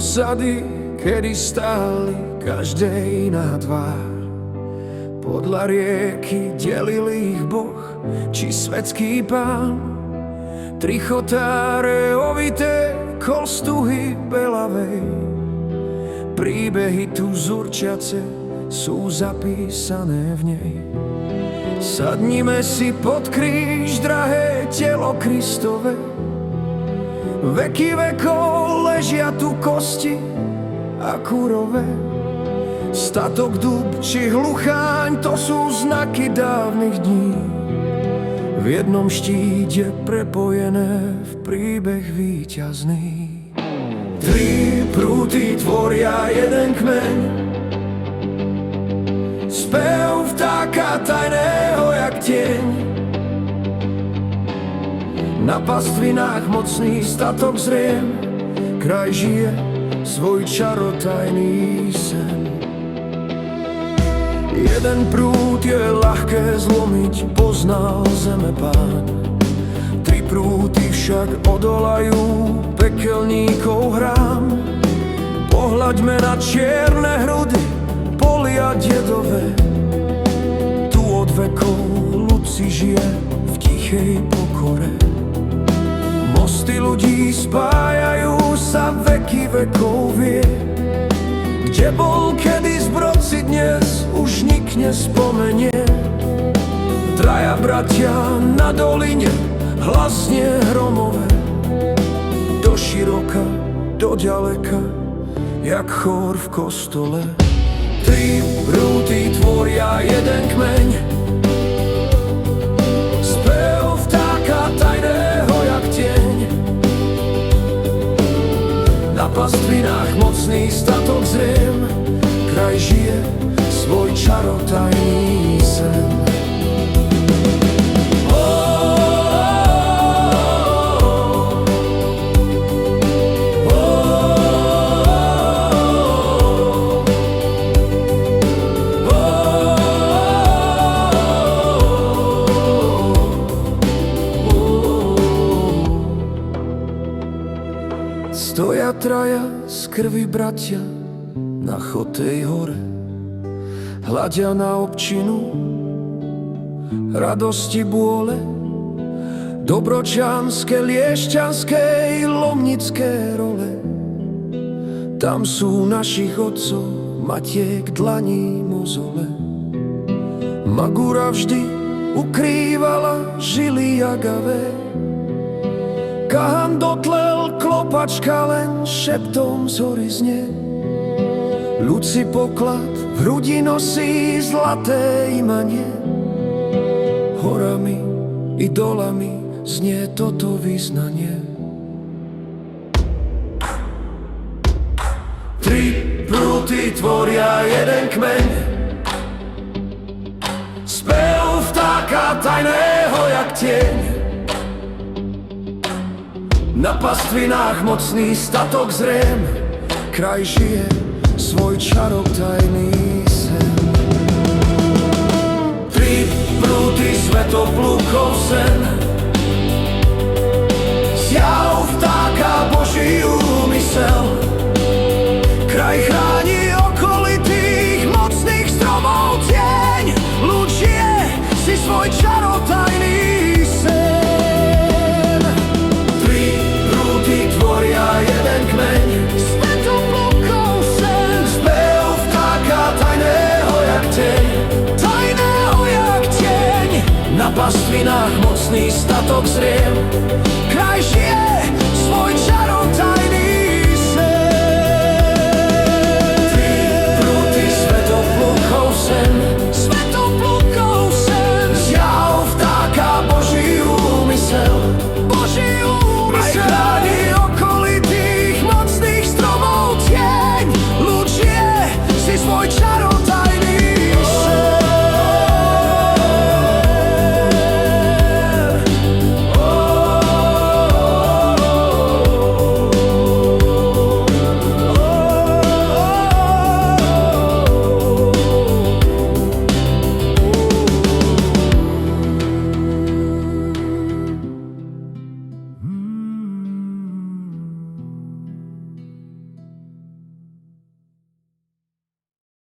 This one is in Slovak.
osady, kedy stáli každej iná tvár. Podľa rieky delil ich Boh, či svetský pán. Trichotáre ovité kolstuhy belavej, príbehy tu zurčiace sú zapísané v nej. Sadnime si pod kríž, drahé telo Kristove, veky vekov ležia tu kosti a kurové. Statok, dub či hlucháň, to sú znaky dávnych dní. V jednom štíte prepojené v príbeh víťazný. Tri prúty tvoria jeden kmeň, spev vtáka tajného jak tieň. Na pastvinách mocný statok zriem, kraj žije svoj čarotajný sen. Jeden prúd je ľahké zlomiť, poznal zeme pán. Tri prúdy však odolajú pekelníkov hrám. Pohľaďme na čierne hrudy, polia dedové. Tu od vekov ľud si žije v tichej pokore. Mosty ľudí spájajú sa, veky vekov vie. Kde bol kedy zbrod si dnes už nik nespomenie. Traja bratia na doline, hlasne hromové. Do široka, do ďaleka, jak chór v kostole. Tri prúdy tvoria jeden kmeň, spev vtáka tajného jak tieň. Na pastvinách mocný statok zriem, kraj žije svoj čarotajný sen. Stoja traja z krvi bratia na Chotej hore, hľadia na občinu radosti bôle. Dobročanské, liešťanské i lomnické role. Tam sú našich otcov, matiek, dlaní, mozole. Magura vždy ukrývala žily jagavé. Kahan dotlel, klopačka len šeptom z hory znie. Ľud si poklad v hrudi nosí zlaté imanie. Horami i dolami znie toto vyznanie. Tri prúdy tvoria jeden kmeň, spev vtáka tajného jak tieň. Na pastvinách mocný statok zriem, kraj žije svoj čarotajný sen. Tri prúdy svetoplukov sen, zjav vtáka Boží úmysel. Kraj chráni okolitých mocných stromov tieň, ľud žije si svoj čarotajný sen. Tri prúdy tvoria jeden kmeň, svetoplukov sen, spev vtáka tajného jak tieň, tajného jak tieň. Na pastvinách mocný statok zrie,